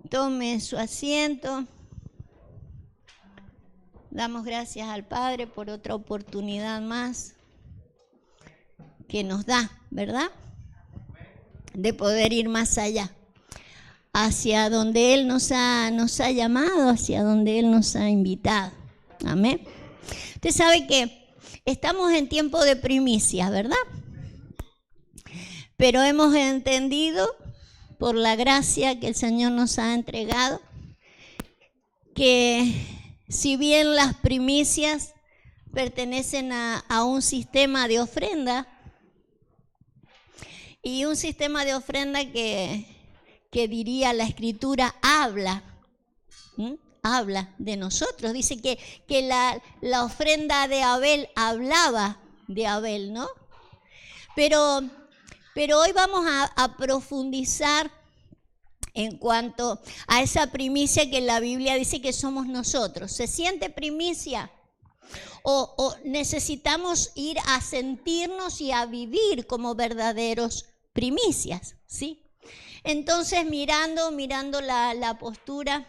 Tome su asiento. Damos gracias al Padre por otra oportunidad más que nos da, ¿verdad? De poder ir más allá, hacia donde Él nos ha llamado, hacia donde Él nos ha invitado. Amén. Usted sabe que estamos en tiempo de primicias, ¿verdad? Pero hemos entendido, por la gracia que el Señor nos ha entregado, que si bien las primicias pertenecen a un sistema de ofrenda, y un sistema de ofrenda que diría la Escritura habla de nosotros. Dice que la ofrenda de Abel hablaba de Abel, ¿no? Pero hoy vamos a profundizar en cuanto a esa primicia que la Biblia dice que somos nosotros. ¿Se siente primicia? ¿O necesitamos ir a sentirnos y a vivir como verdaderos primicias? ¿Sí? Entonces, mirando la postura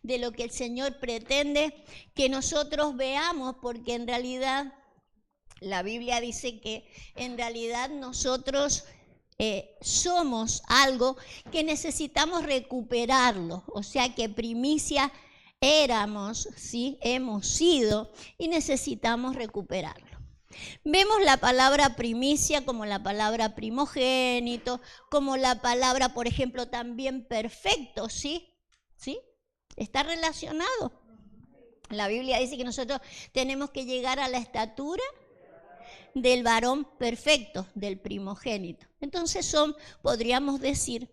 de lo que el Señor pretende que nosotros veamos, porque en realidad la Biblia dice que en realidad nosotros somos algo que necesitamos recuperarlo, o sea que primicia éramos, ¿sí? Hemos sido y necesitamos recuperarlo. Vemos la palabra primicia como la palabra primogénito, como la palabra, por ejemplo, también perfecto, ¿sí? ¿Sí? Está relacionado. La Biblia dice que nosotros tenemos que llegar a la estatura del varón perfecto, del primogénito. Entonces son, podríamos decir,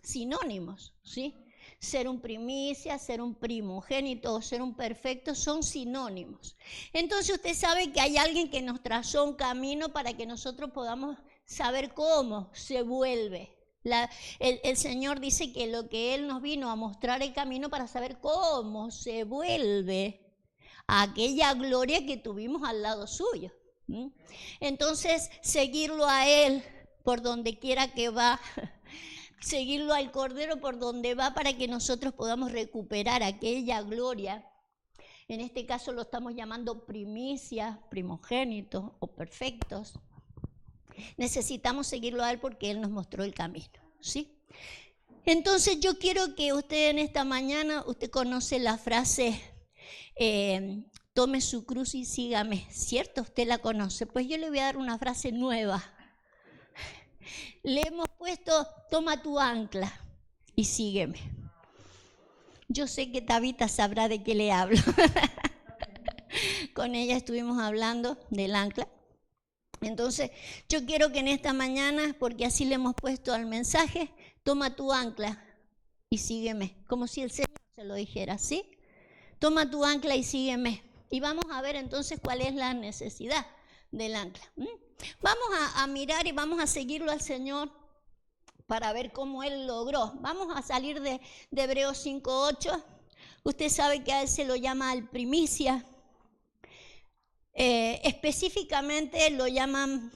sinónimos, ¿sí? Ser un primicia, ser un primogénito o ser un perfecto son sinónimos. Entonces usted sabe que hay alguien que nos trazó un camino para que nosotros podamos saber cómo se vuelve. El Señor dice que lo que Él nos vino a mostrar el camino para saber cómo se vuelve a aquella gloria que tuvimos al lado suyo. Entonces, seguirlo a Él por donde quiera que va, seguirlo al Cordero por donde va para que nosotros podamos recuperar aquella gloria. En este caso lo estamos llamando primicias, primogénitos o perfectos. Necesitamos seguirlo a Él porque Él nos mostró el camino, ¿sí? Entonces yo quiero que usted en esta mañana, usted conoce la frase tome su cruz y sígame, ¿cierto? Usted la conoce. Pues yo le voy a dar una frase nueva. Le hemos puesto, toma tu ancla y sígueme. Yo sé que Tabita sabrá de qué le hablo. Con ella estuvimos hablando del ancla. Entonces, yo quiero que en esta mañana, porque así le hemos puesto al mensaje, toma tu ancla y sígueme. Como si el Señor se lo dijera, ¿sí? Toma tu ancla y sígueme. Y vamos a ver entonces cuál es la necesidad del ancla. Vamos a mirar y vamos a seguirlo al Señor para ver cómo Él logró. Vamos a salir de Hebreos 5:8. Usted sabe que a Él se lo llama al primicia. Específicamente lo llaman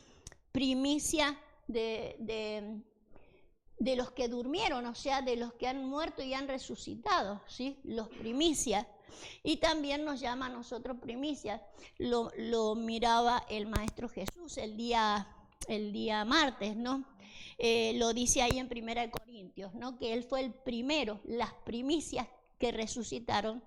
primicia de los que durmieron, o sea, de los que han muerto y han resucitado, ¿sí? Los primicias. Y también nos llama a nosotros primicias. Lo miraba el Maestro Jesús el día martes, ¿no? Lo dice ahí en 1 Corintios, ¿no? Que Él fue el primero, las primicias que resucitaron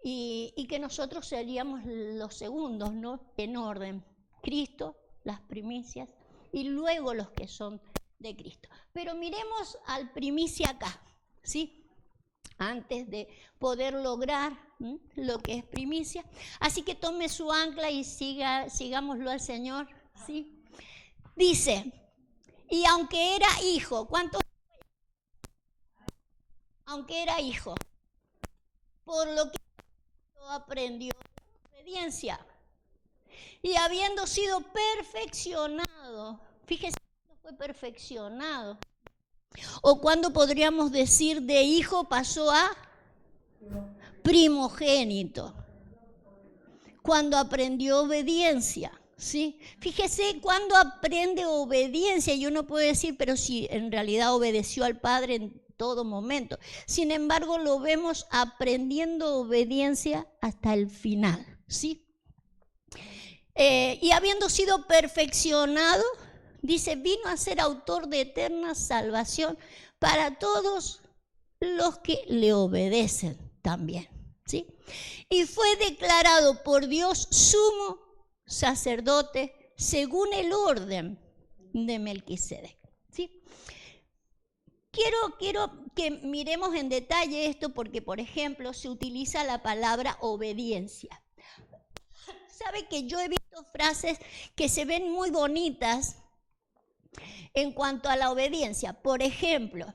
y que nosotros seríamos los segundos, ¿no? En orden. Cristo, las primicias y luego los que son de Cristo. Pero miremos al primicia acá, ¿sí? Antes de poder lograr lo que es primicia. Así que tome su ancla y sigámoslo al Señor, ¿sí? Dice, y aunque era hijo, ¿cuánto? Aunque era hijo, por lo que aprendió obediencia. Y habiendo sido perfeccionado, fíjese cuándo fue perfeccionado. O cuando podríamos decir de hijo pasó a primogénito. Cuando aprendió obediencia, ¿sí? Fíjese cuando aprende obediencia y uno puede decir, pero si en realidad obedeció al Padre todo momento. Sin embargo, lo vemos aprendiendo obediencia hasta el final, ¿sí? Y habiendo sido perfeccionado, dice, vino a ser autor de eterna salvación para todos los que le obedecen también, ¿sí? Y fue declarado por Dios sumo sacerdote según el orden de Melquisedec, ¿sí? Quiero que miremos en detalle esto porque, por ejemplo, se utiliza la palabra obediencia. Sabe que yo he visto frases que se ven muy bonitas en cuanto a la obediencia. Por ejemplo,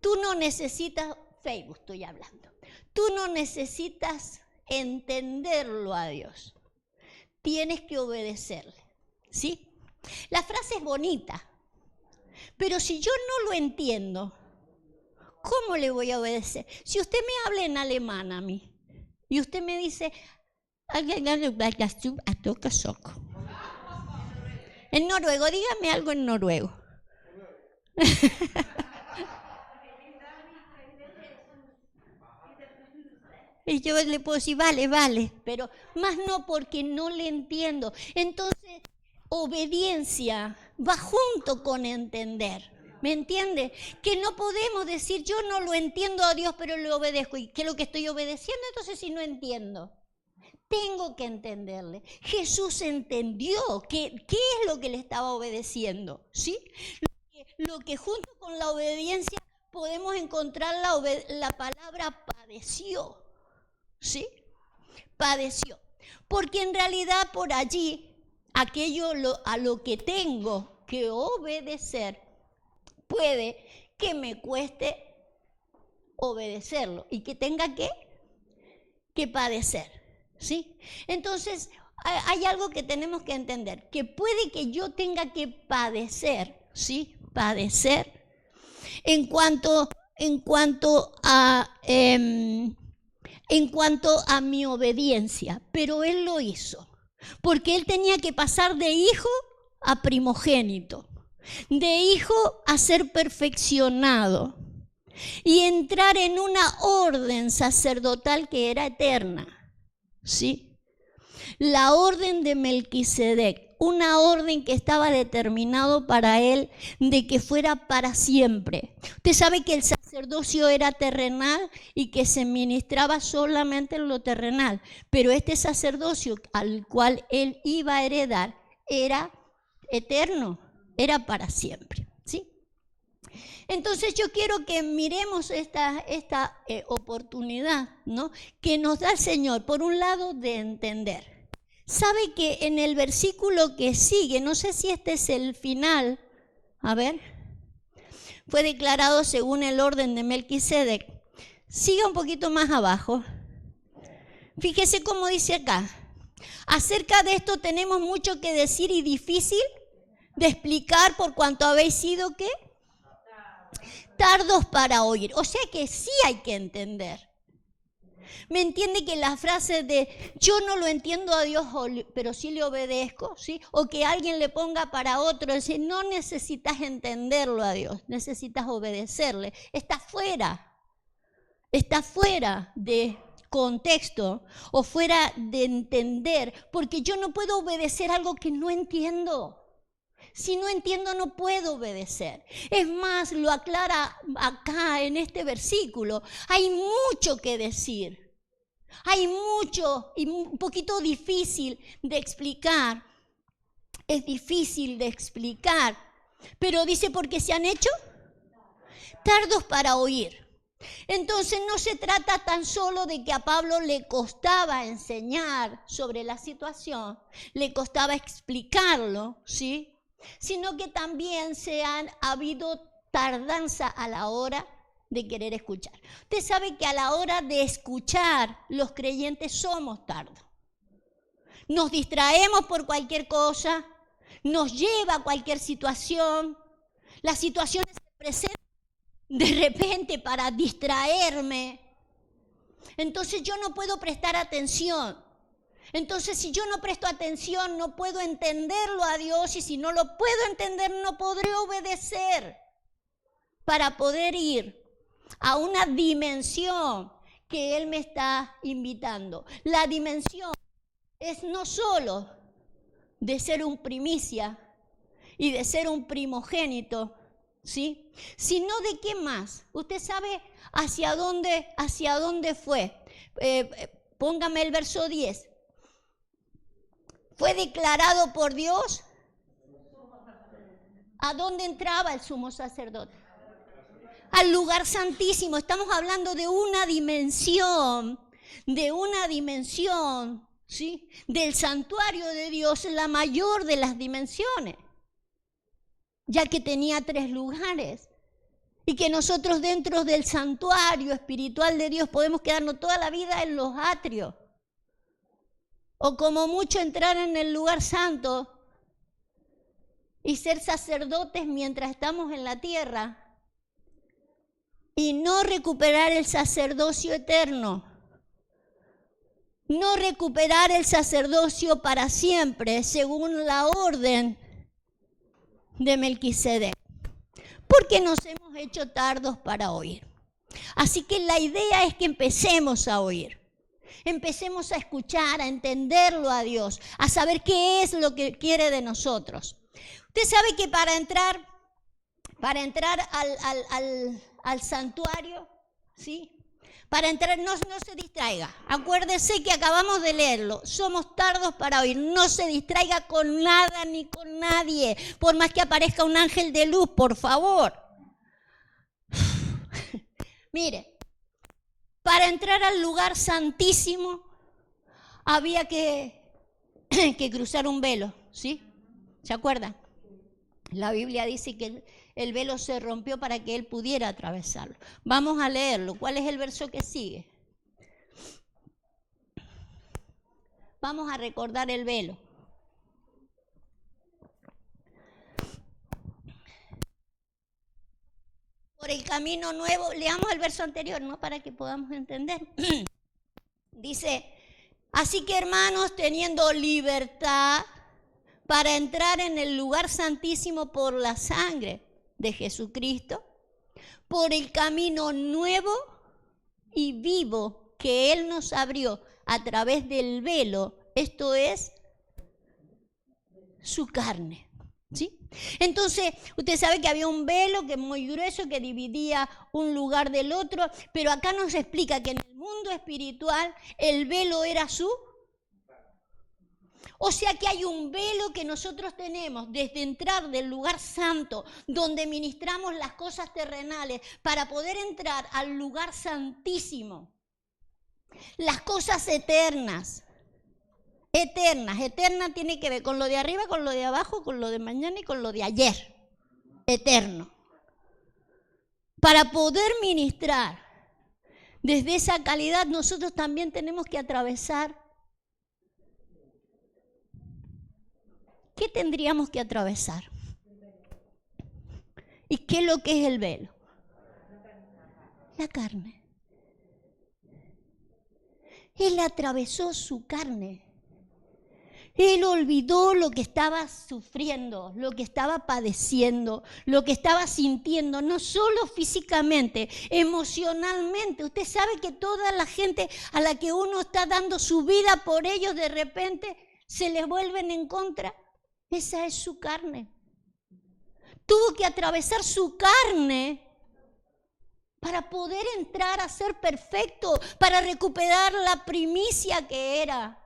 tú no necesitas, Facebook estoy hablando, tú no necesitas entenderlo a Dios, tienes que obedecerle, ¿sí? La frase es bonita, pero si yo no lo entiendo, ¿cómo le voy a obedecer? Si usted me habla en alemán a mí y usted me dice, en noruego, dígame algo en noruego. Y yo le puedo decir, vale, pero más no porque no le entiendo. Entonces, obediencia va junto con entender. ¿Me entiende? Que no podemos decir, yo no lo entiendo a Dios, pero le obedezco. ¿Y qué es lo que estoy obedeciendo? Entonces, si no entiendo, tengo que entenderle. Jesús entendió qué es lo que le estaba obedeciendo, ¿sí? Lo que junto con la obediencia podemos encontrar la palabra padeció. ¿Sí? Padeció. Porque en realidad por allí, aquello a lo que tengo que obedecer, puede que me cueste obedecerlo y que tenga que padecer. ¿Sí? Entonces, hay algo que tenemos que entender, que puede que yo tenga que padecer, ¿sí? Padecer en cuanto a mi obediencia, pero Él lo hizo, porque Él tenía que pasar de hijo a primogénito, de hijo a ser perfeccionado y entrar en una orden sacerdotal que era eterna, ¿sí? La orden de Melquisedec, una orden que estaba determinado para él de que fuera para siempre. Usted sabe que el sacerdocio era terrenal y que se ministraba solamente en lo terrenal, pero este sacerdocio al cual él iba a heredar era eterno, era para siempre, ¿sí? Entonces yo quiero que miremos esta oportunidad, ¿no?, que nos da el Señor, por un lado, de entender. ¿Sabe que en el versículo que sigue, no sé si este es el final, a ver, fue declarado según el orden de Melquisedec? Siga un poquito más abajo. Fíjese cómo dice acá. Acerca de esto tenemos mucho que decir y difícil de explicar por cuanto habéis sido, ¿qué? Tardos para oír. O sea que sí hay que entender. ¿Me entiende que la frase de yo no lo entiendo a Dios, pero sí le obedezco, ¿sí? O que alguien le ponga para otro, decir, no necesitas entenderlo a Dios, necesitas obedecerle. Está fuera de contexto o fuera de entender, porque yo no puedo obedecer algo que no entiendo. Si no entiendo, no puedo obedecer. Es más, lo aclara acá en este versículo. Hay mucho que decir. Hay mucho y un poquito difícil de explicar. Es difícil de explicar. Pero dice, porque se han hecho tardos para oír. Entonces no se trata tan solo de que a Pablo le costaba enseñar sobre la situación, le costaba explicarlo, ¿sí?, sino que también ha habido tardanza a la hora de querer escuchar. Usted sabe que a la hora de escuchar, los creyentes somos tardos. Nos distraemos por cualquier cosa, nos lleva a cualquier situación, las situaciones se presentan de repente para distraerme. Entonces yo no puedo prestar atención. Entonces, si yo no presto atención, no puedo entenderlo a Dios, y si no lo puedo entender, no podré obedecer. para poder ir a una dimensión que Él me está invitando. La dimensión es no solo de ser un primicia y de ser un primogénito, ¿sí? Sino de qué más. Usted sabe hacia dónde fue. Póngame el verso 10. Fue declarado por Dios. ¿A dónde entraba el sumo sacerdote? Al lugar santísimo. Estamos hablando de una dimensión, ¿sí? Del santuario de Dios, la mayor de las dimensiones, ya que tenía 3 lugares. Y que nosotros dentro del santuario espiritual de Dios podemos quedarnos toda la vida en los atrios. O como mucho entrar en el lugar santo y ser sacerdotes mientras estamos en la tierra y no recuperar el sacerdocio eterno, no recuperar el sacerdocio para siempre según la orden de Melquisedec, porque nos hemos hecho tardos para oír. Así que la idea es que empecemos a oír. Empecemos a escuchar, a entenderlo a Dios, a saber qué es lo que quiere de nosotros. Usted sabe que para entrar al santuario, ¿sí? Para entrar, no se distraiga. Acuérdese que acabamos de leerlo. Somos tardos para oír. No se distraiga con nada ni con nadie. Por más que aparezca un ángel de luz, por favor. Mire, para entrar al lugar santísimo había que cruzar un velo, ¿sí? ¿Se acuerdan? La Biblia dice que el velo se rompió para que él pudiera atravesarlo. Vamos a leerlo. ¿Cuál es el verso que sigue? Vamos a recordar el velo. Por el camino nuevo, leamos el verso anterior, ¿no? Para que podamos entender. Dice, así que hermanos, teniendo libertad para entrar en el lugar santísimo por la sangre de Jesucristo, por el camino nuevo y vivo que Él nos abrió a través del velo, esto es su carne, ¿sí? Entonces, usted sabe que había un velo que es muy grueso que dividía un lugar del otro, pero acá nos explica que en el mundo espiritual el velo era su. O sea que hay un velo que nosotros tenemos desde entrar del lugar santo, donde ministramos las cosas terrenales, para poder entrar al lugar santísimo. Las cosas eternas. Eterna tiene que ver con lo de arriba, con lo de abajo, con lo de mañana y con lo de ayer. Eterno. Para poder ministrar desde esa calidad, nosotros también tenemos que atravesar. ¿Qué tendríamos que atravesar? ¿Y qué es lo que es el velo? La carne. Él atravesó su carne. Él olvidó lo que estaba sufriendo, lo que estaba padeciendo, lo que estaba sintiendo, no solo físicamente, emocionalmente. Usted sabe que toda la gente a la que uno está dando su vida por ellos, de repente se les vuelven en contra. Esa es su carne. Tuvo que atravesar su carne para poder entrar a ser perfecto, para recuperar la primicia que era.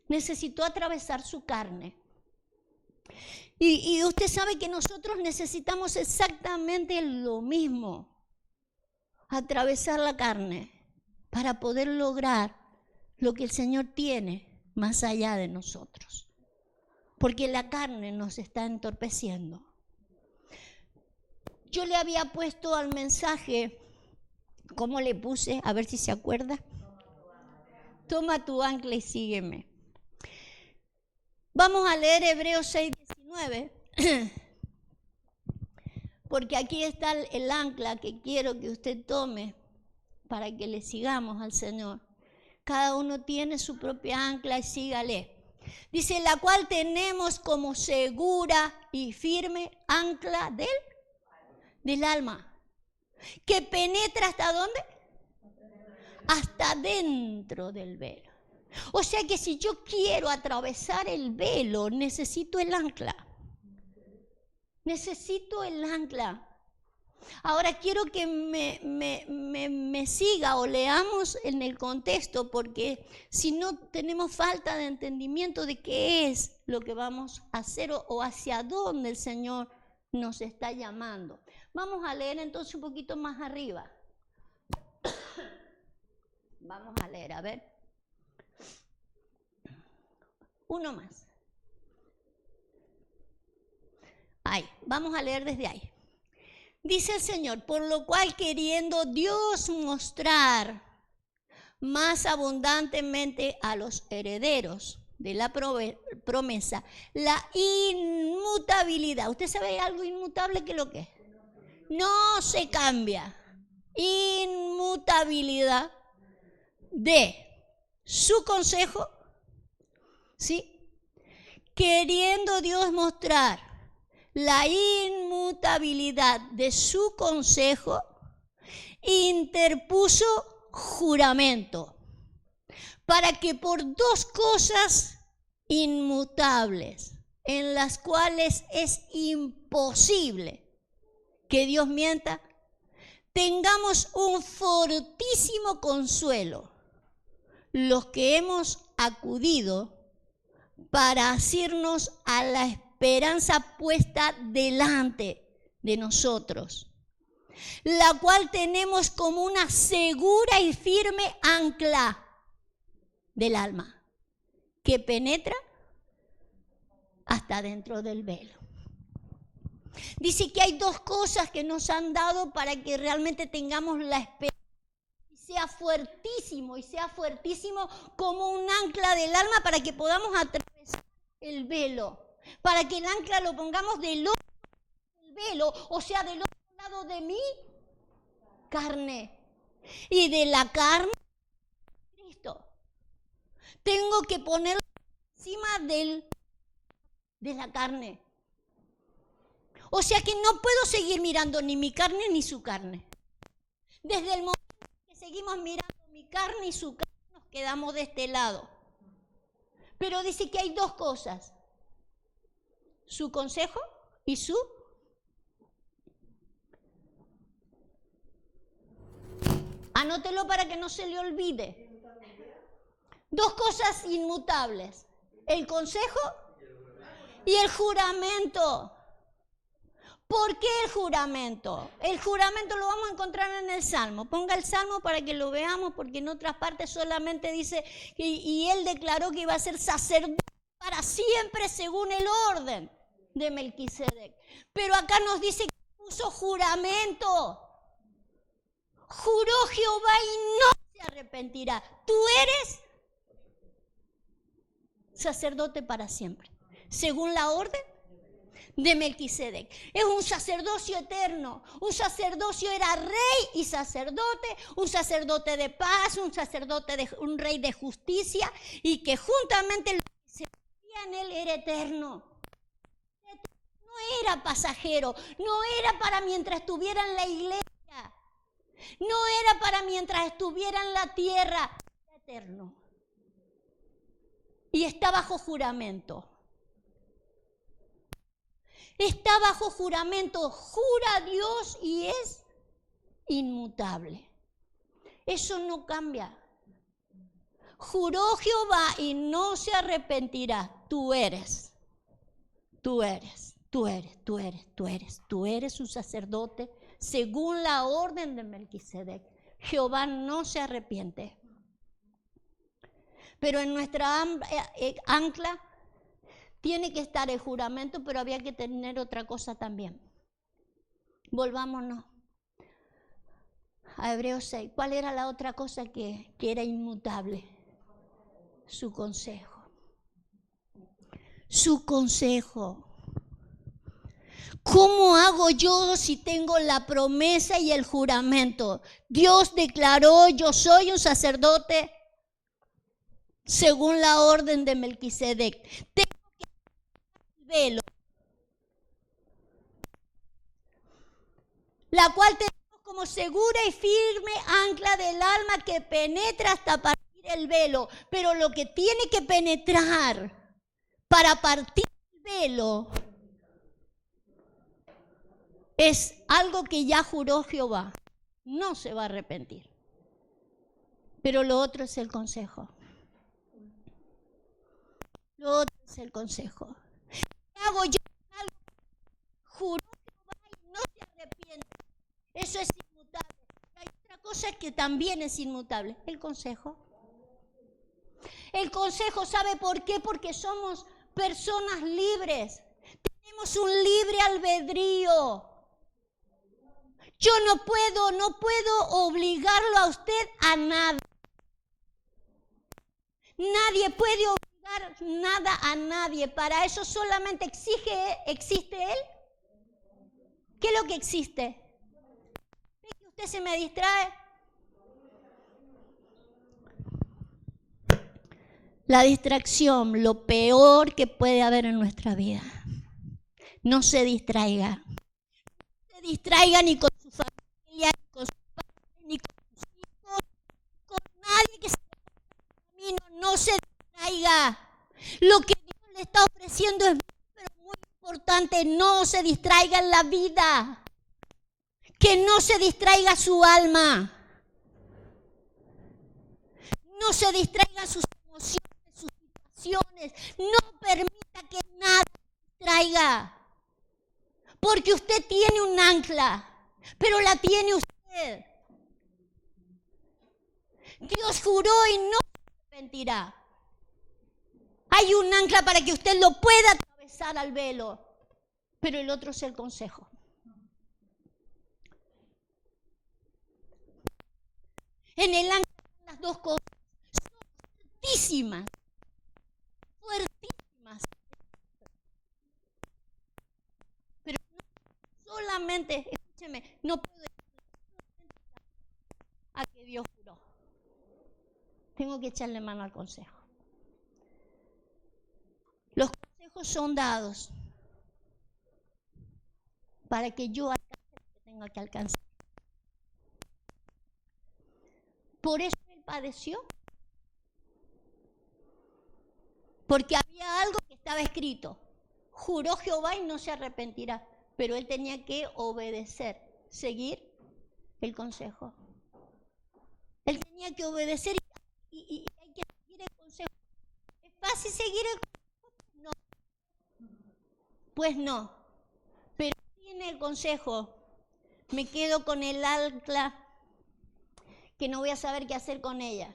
Necesitó atravesar su carne. Y usted sabe que nosotros necesitamos exactamente lo mismo. Atravesar la carne para poder lograr lo que el Señor tiene más allá de nosotros. Porque la carne nos está entorpeciendo. Yo le había puesto al mensaje, ¿cómo le puse? A ver si se acuerda. Toma tu ancla y sígueme. Vamos a leer Hebreos 6:19, porque aquí está el ancla que quiero que usted tome para que le sigamos al Señor. Cada uno tiene su propia ancla y sígale. Dice, la cual tenemos como segura y firme ancla del del alma, que penetra ¿hasta dónde? Hasta dentro del velo. O sea que si yo quiero atravesar el velo, necesito el ancla. Necesito el ancla. Ahora quiero que me siga o leamos en el contexto, porque si no tenemos falta de entendimiento de qué es lo que vamos a hacer o hacia dónde el Señor nos está llamando. Vamos a leer entonces un poquito más arriba. Vamos a leer, a ver. Uno más. Ahí, vamos a leer desde ahí. Dice el Señor, por lo cual queriendo Dios mostrar más abundantemente a los herederos de la promesa la inmutabilidad. ¿Usted sabe algo inmutable que es lo que es? No se cambia. Inmutabilidad de su consejo, ¿sí? Queriendo Dios mostrar la inmutabilidad de su consejo, interpuso juramento, para que por dos cosas inmutables, en las cuales es imposible que Dios mienta, tengamos un fortísimo consuelo, los que hemos acudido para asirnos a la esperanza puesta delante de nosotros, la cual tenemos como una segura y firme ancla del alma, que penetra hasta dentro del velo. Dice que hay dos cosas que nos han dado para que realmente tengamos la esperanza, y sea fuertísimo como un ancla del alma para que podamos atravesar el velo. Para que el ancla lo pongamos del otro lado del velo, o sea, del otro lado de mi carne. Y de la carne, Cristo. Tengo que ponerlo encima de la carne. O sea que no puedo seguir mirando ni mi carne ni su carne. Desde el momento que seguimos mirando mi carne y su carne, nos quedamos de este lado. Pero dice que hay dos cosas. Su consejo y su... Anótelo para que no se le olvide. Dos cosas inmutables. El consejo y el juramento. ¿Por qué el juramento? El juramento lo vamos a encontrar en el Salmo. Ponga el Salmo para que lo veamos, porque en otras partes solamente dice, y él declaró que iba a ser sacerdote para siempre según el orden de Melquisedec. Pero acá nos dice que puso juramento. Juró Jehová y no se arrepentirá. Tú eres sacerdote para siempre, según la orden de Melquisedec. Es un sacerdocio eterno. Un sacerdocio era rey y sacerdote, un sacerdote de paz, un rey de justicia, y que juntamente lo que se hacía en él era eterno. No era pasajero, no era para mientras estuviera en la iglesia, no era para mientras estuviera en la tierra, era eterno. Y está bajo juramento. Está bajo juramento, jura a Dios y es inmutable. Eso no cambia. Juró Jehová y no se arrepentirá. Tú eres un sacerdote según la orden de Melquisedec. Jehová no se arrepiente. Pero en nuestra ancla tiene que estar el juramento, pero había que tener otra cosa también. Volvámonos a Hebreos 6. ¿Cuál era la otra cosa que era inmutable? Su consejo. Su consejo. ¿Cómo hago yo si tengo la promesa y el juramento? Dios declaró, yo soy un sacerdote según la orden de Melquisedec. Tengo que el velo. la cual tenemos como segura y firme ancla del alma que penetra hasta partir el velo. Pero lo que tiene que penetrar para partir el velo es algo que ya juró Jehová. No se va a arrepentir. Pero lo otro es el consejo. Lo otro es el consejo. ¿Qué hago yo? Algo juró Jehová y no se arrepiente. Eso es inmutable. Hay otra cosa que también es inmutable. El consejo. El consejo, ¿sabe por qué? Porque somos personas libres. Tenemos un libre albedrío. Yo no puedo obligarlo a usted a nada. Nadie puede obligar nada a nadie. Para eso solamente existe Él. ¿Qué es lo que existe? ¿Ve que usted se me distrae? La distracción, lo peor que puede haber en nuestra vida. No se distraiga. No se distraiga ni con su familia, ni con sus padres, ni con sus hijos, con nadie que se camino. No se distraiga. Lo que Dios le está ofreciendo es muy importante. No se distraiga en la vida. Que no se distraiga su alma. No se distraigan sus emociones, sus situaciones. No permita que nada distraiga. Porque usted tiene un ancla, pero la tiene usted. Dios juró y no se arrepentirá. Hay un ancla para que usted lo pueda atravesar al velo, pero el otro es el consejo. En el ancla están las dos cosas. Son fuertísimas. Fuertísimas. Pero no solamente, escúcheme, no puedo decir a que Dios juró. Tengo que echarle mano al consejo. Los consejos son dados para que yo alcance lo que tenga que alcanzar. Por eso Él padeció. Porque había algo que estaba escrito. Juró Jehová y no se arrepentirá. Pero Él tenía que obedecer, seguir el consejo. Él tenía que obedecer y hay que seguir el consejo. ¿Es fácil seguir el consejo? No. Pues no. Pero sin el consejo me quedo con el ancla que no voy a saber qué hacer con ella.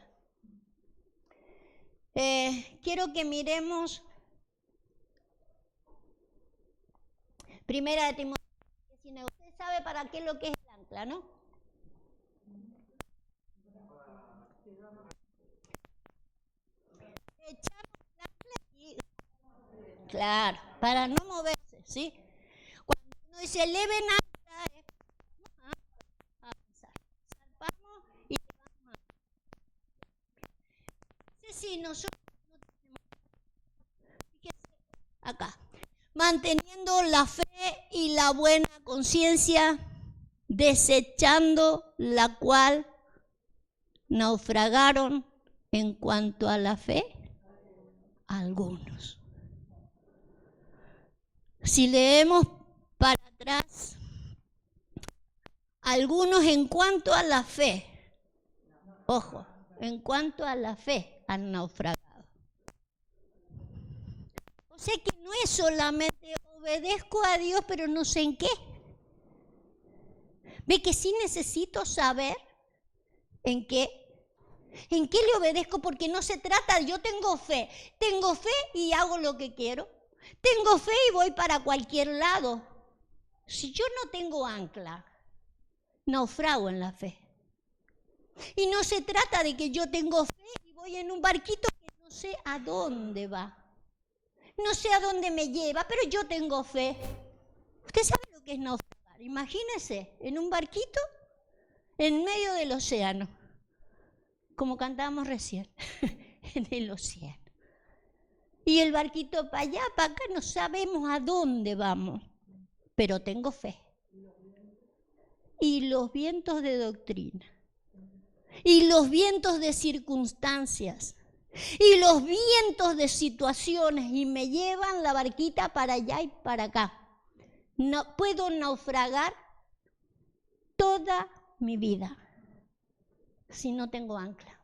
Quiero que miremos Primera de Timoteo 19. Usted sabe para qué es lo que es el ancla, ¿no? Echamos el ancla y... Claro, para no moverse, ¿sí? Cuando uno dice eleven ancla, es a avanzar. Zarpamos y vamos a... No sé si nosotros no tenemos... Fíjense, acá. Manteniendo la fe y la buena conciencia, desechando la cual naufragaron en cuanto a la fe algunos. Si leemos para atrás, algunos en cuanto a la fe, ojo, en cuanto a la fe han naufragado. O sea que no es solamente obedezco a Dios, pero no sé en qué. Ve que sí necesito saber en qué le obedezco, porque no se trata, yo tengo fe y hago lo que quiero. Tengo fe y voy para cualquier lado. Si yo no tengo ancla, naufrago en la fe. Y no se trata de que yo tengo fe y voy en un barquito que no sé a dónde va. No sé a dónde me lleva, pero yo tengo fe. Usted sabe lo que es naufragar. Imagínese en un barquito en medio del océano, como cantábamos recién, en el océano. Y el barquito para allá, para acá, no sabemos a dónde vamos, pero tengo fe. y los vientos de doctrina, y los vientos de circunstancias, y los vientos de situaciones, y me llevan la barquita para allá y para acá. No puedo naufragar toda mi vida si no tengo ancla.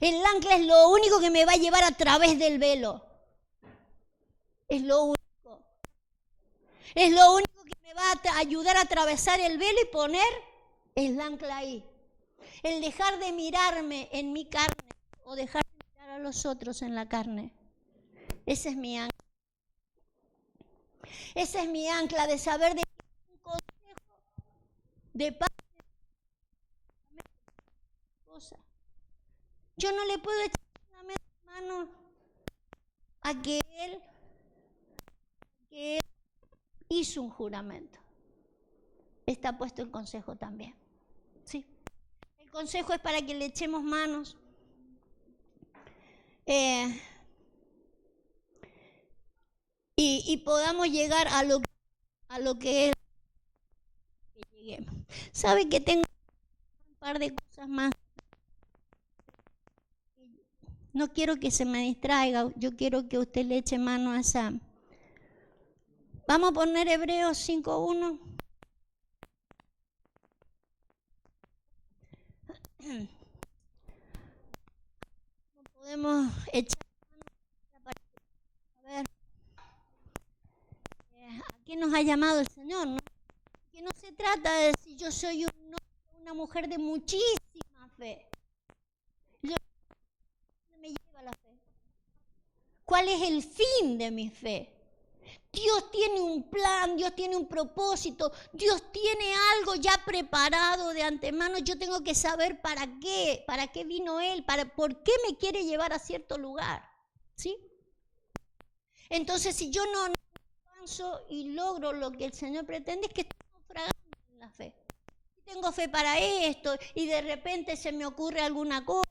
El ancla es lo único que me va a llevar a través del velo. Es lo único. Es lo único que me va a ayudar a atravesar el velo y poner el ancla ahí. El dejar de mirarme en mi carne o dejar de mirar a los otros en la carne. Ese es mi ancla. Ese es mi ancla de saber de un consejo de paz. Yo no le puedo echar una mano a que él hizo un juramento. Está puesto el consejo también. ¿Sí? El consejo es para que le echemos manos. Y podamos llegar a lo que es. Que lleguemos. ¿Sabe que tengo un par de cosas más? No quiero que se me distraiga, yo quiero que usted le eche mano a esa. Vamos a poner Hebreos 5:1. Podemos echar mano para ver a qué nos ha llamado el Señor, ¿no? Que no se trata de decir yo soy una mujer de muchísima fe. Me lleva la fe. ¿Cuál es el fin de mi fe? Dios tiene un plan, Dios tiene un propósito, Dios tiene algo ya preparado de antemano. Yo tengo que saber para qué vino Él, por qué me quiere llevar a cierto lugar. ¿Sí? Entonces, si yo no avanzo y logro lo que el Señor pretende, es que estoy naufragando en la fe. Tengo fe para esto y de repente se me ocurre alguna cosa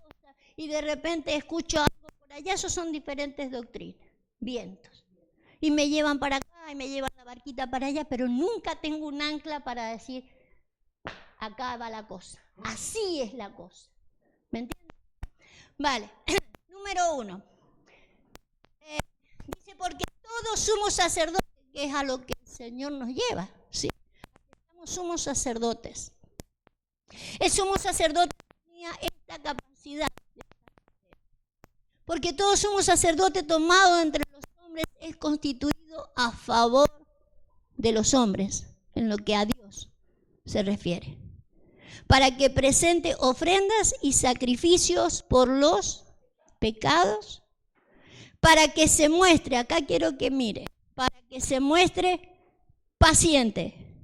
y de repente escucho algo por allá. Esos son diferentes doctrinas, vientos. Y me llevan para acá y me llevan la barquita para allá, pero nunca tengo un ancla para decir, acá va la cosa. Así es la cosa. ¿Me entiendes? Vale. Número 1. Dice, porque todos somos sacerdotes, que es a lo que el Señor nos lleva. ¿Sí? Somos sacerdotes. El sumo sacerdote tenía esta capacidad. Porque todo sumo sacerdote tomado entre los hombres es constituido a favor de los hombres, en lo que a Dios se refiere. Para que presente ofrendas y sacrificios por los pecados, para que se muestre, acá quiero que mire, para que se muestre paciente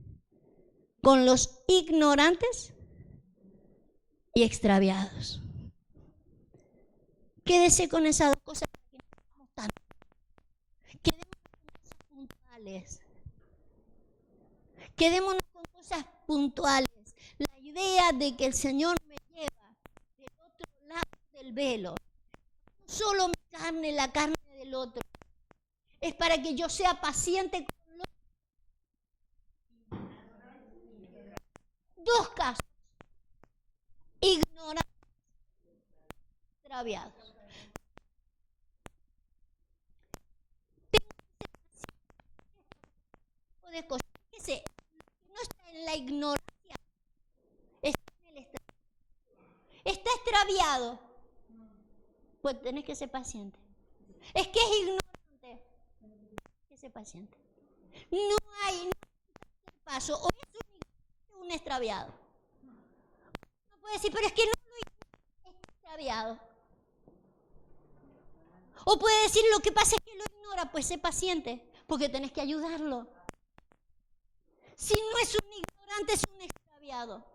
con los ignorantes y extraviados. Quédese con esas dos cosas para que no hagamos tanto. Quedémonos con cosas puntuales. Quedémonos con cosas puntuales. La idea de que el Señor me lleva del otro lado del velo. No solo mi carne, la carne del otro. Es para que yo sea paciente con los dos casos. Ignorantes, extraviados. De cosas. Fíjese, no está en la ignorancia, está en el extraviado. Está extraviado, pues tenés que ser paciente. Es que es ignorante, tenés que ser paciente. No hay paso, o es un extraviado. No puede decir, pero es que no lo es extraviado. O puede decir, lo que pasa es que lo ignora, pues sé paciente, porque tenés que ayudarlo. Si no es un ignorante, es un extraviado.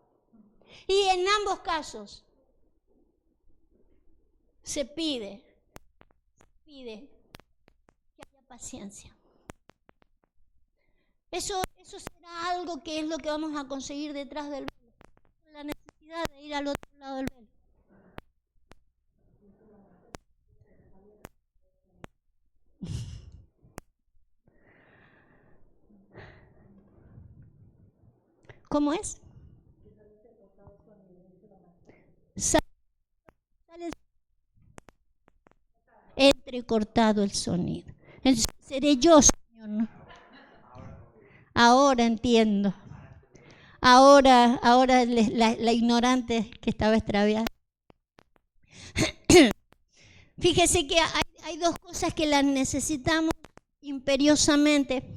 Y en ambos casos se pide que haya paciencia. Eso será algo que es lo que vamos a conseguir detrás del velo. La necesidad de ir al otro lado del velo. ¿Cómo es? Sale entrecortado el sonido. Entonces, seré yo, Señor, ¿no? Ahora entiendo. Ahora la ignorante que estaba extraviada. Fíjese que hay dos cosas que las necesitamos imperiosamente.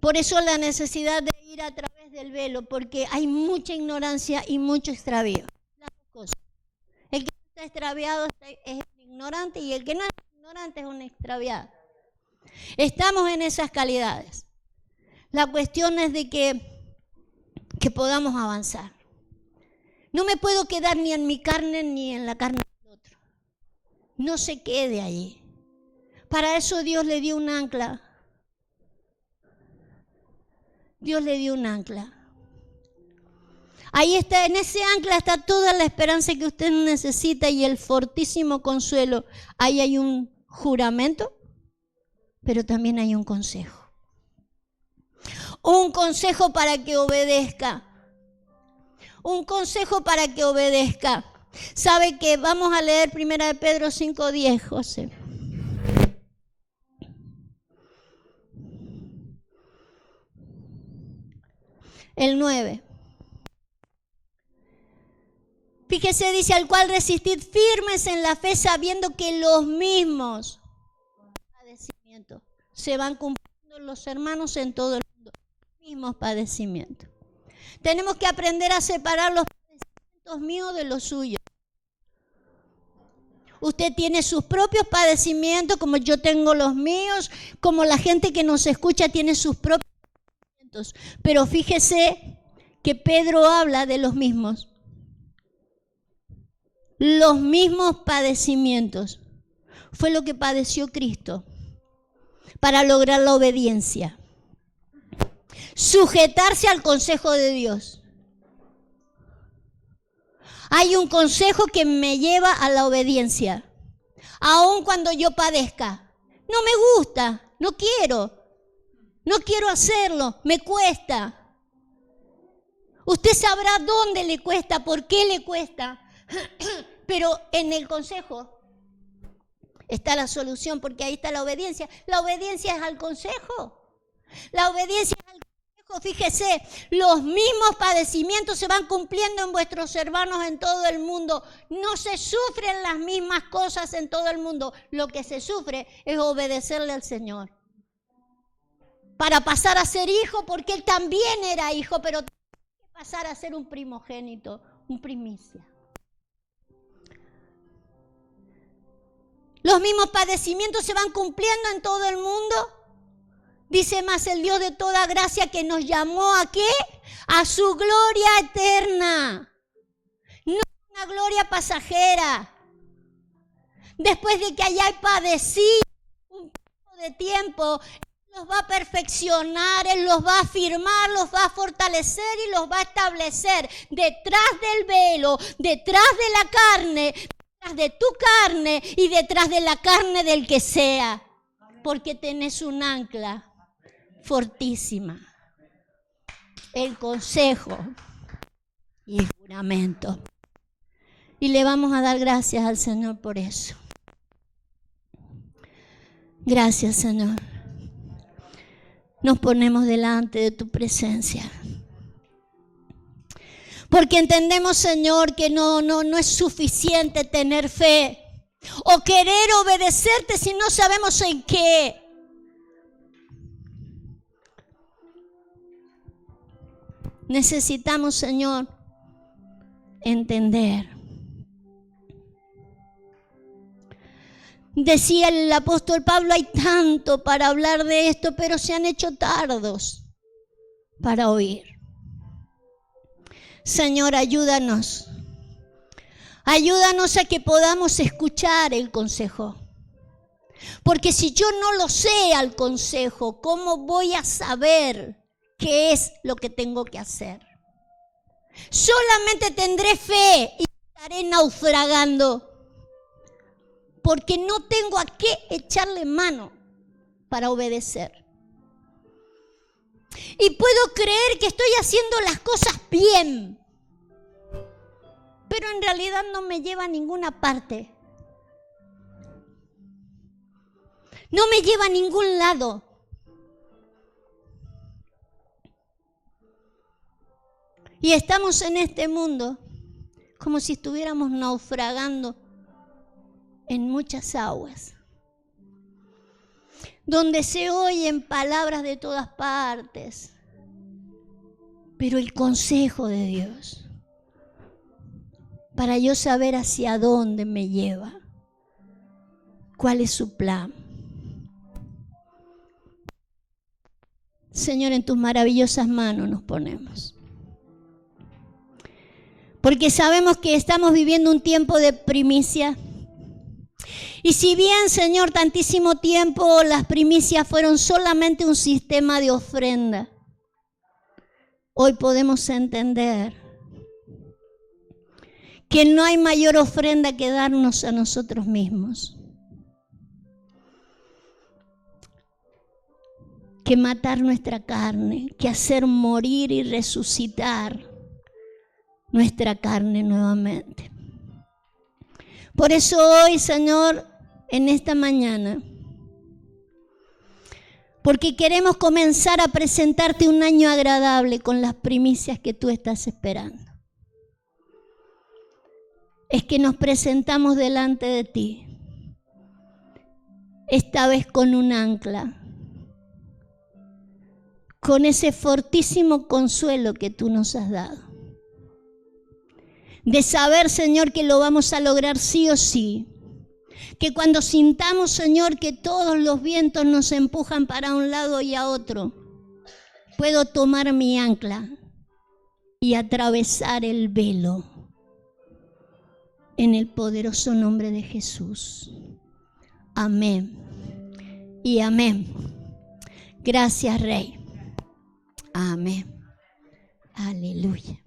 Por eso la necesidad de ir a través del velo, porque hay mucha ignorancia y mucho extravío. Las dos cosas. El que está extraviado es ignorante y el que no es ignorante es un extraviado. Estamos en esas calidades. La cuestión es de que podamos avanzar. No me puedo quedar ni en mi carne ni en la carne del otro. No se quede allí. Para eso Dios le dio un ancla. Dios le dio un ancla. Ahí está, en ese ancla está toda la esperanza que usted necesita y el fortísimo consuelo. Ahí hay un juramento, pero también hay un consejo. Un consejo para que obedezca. Un consejo para que obedezca. ¿Sabe que vamos a leer 1 Pedro 5:10, José? El 9. Fíjese, dice, al cual resistid firmes en la fe, sabiendo que los mismos padecimientos se van cumpliendo los hermanos en todo el mundo. Los mismos padecimientos. Tenemos que aprender a separar los padecimientos míos de los suyos. Usted tiene sus propios padecimientos, como yo tengo los míos, como la gente que nos escucha tiene sus propios padecimientos. Pero fíjese que Pedro habla de los mismos. Los mismos padecimientos. Fue lo que padeció Cristo para lograr la obediencia. Sujetarse al consejo de Dios. Hay un consejo que me lleva a la obediencia. Aun cuando yo padezca. No me gusta, no quiero hacerlo, me cuesta. Usted sabrá dónde le cuesta, por qué le cuesta. Pero en el consejo está la solución, porque ahí está la obediencia. La obediencia es al consejo. La obediencia es al consejo. Fíjese, los mismos padecimientos se van cumpliendo en vuestros hermanos en todo el mundo. No se sufren las mismas cosas en todo el mundo. Lo que se sufre es obedecerle al Señor. Para pasar a ser hijo, porque Él también era hijo, pero tiene que pasar a ser un primogénito, un primicia. Los mismos padecimientos se van cumpliendo en todo el mundo. Dice más el Dios de toda gracia que nos llamó ¿a qué? A su gloria eterna. No una gloria pasajera. Después de que hayáis padecido un poco de tiempo, Él los va a perfeccionar, Él los va a afirmar, los va a fortalecer y los va a establecer detrás del velo, detrás de la carne, detrás de tu carne y detrás de la carne del que sea. Porque tenés un ancla fortísima. El consejo y el juramento. Y le vamos a dar gracias al Señor por eso. Gracias, Señor. Nos ponemos delante de tu presencia. Porque entendemos, Señor, que no es suficiente tener fe o querer obedecerte si no sabemos en qué. Necesitamos, Señor, entender. Decía el apóstol Pablo, hay tanto para hablar de esto, pero se han hecho tardos para oír. Señor, ayúdanos. Ayúdanos a que podamos escuchar el consejo. Porque si yo no lo sé al consejo, ¿cómo voy a saber qué es lo que tengo que hacer? Solamente tendré fe y estaré naufragando. Porque no tengo a qué echarle mano para obedecer. Y puedo creer que estoy haciendo las cosas bien, pero en realidad no me lleva a ninguna parte. No me lleva a ningún lado. Y estamos en este mundo como si estuviéramos naufragando en muchas aguas, donde se oyen palabras de todas partes, pero el consejo de Dios, para yo saber hacia dónde me lleva, cuál es su plan. Señor, en tus maravillosas manos nos ponemos. Porque sabemos que estamos viviendo un tiempo de primicia. Y si bien, Señor, tantísimo tiempo las primicias fueron solamente un sistema de ofrenda, hoy podemos entender que no hay mayor ofrenda que darnos a nosotros mismos, que matar nuestra carne, que hacer morir y resucitar nuestra carne nuevamente. Por eso hoy, Señor, en esta mañana, porque queremos comenzar a presentarte un año agradable con las primicias que tú estás esperando, es que nos presentamos delante de ti, esta vez con un ancla, con ese fortísimo consuelo que tú nos has dado. De saber, Señor, que lo vamos a lograr sí o sí. Que cuando sintamos, Señor, que todos los vientos nos empujan para un lado y a otro, puedo tomar mi ancla y atravesar el velo. En el poderoso nombre de Jesús. Amén. Y amén. Gracias, Rey. Amén. Aleluya.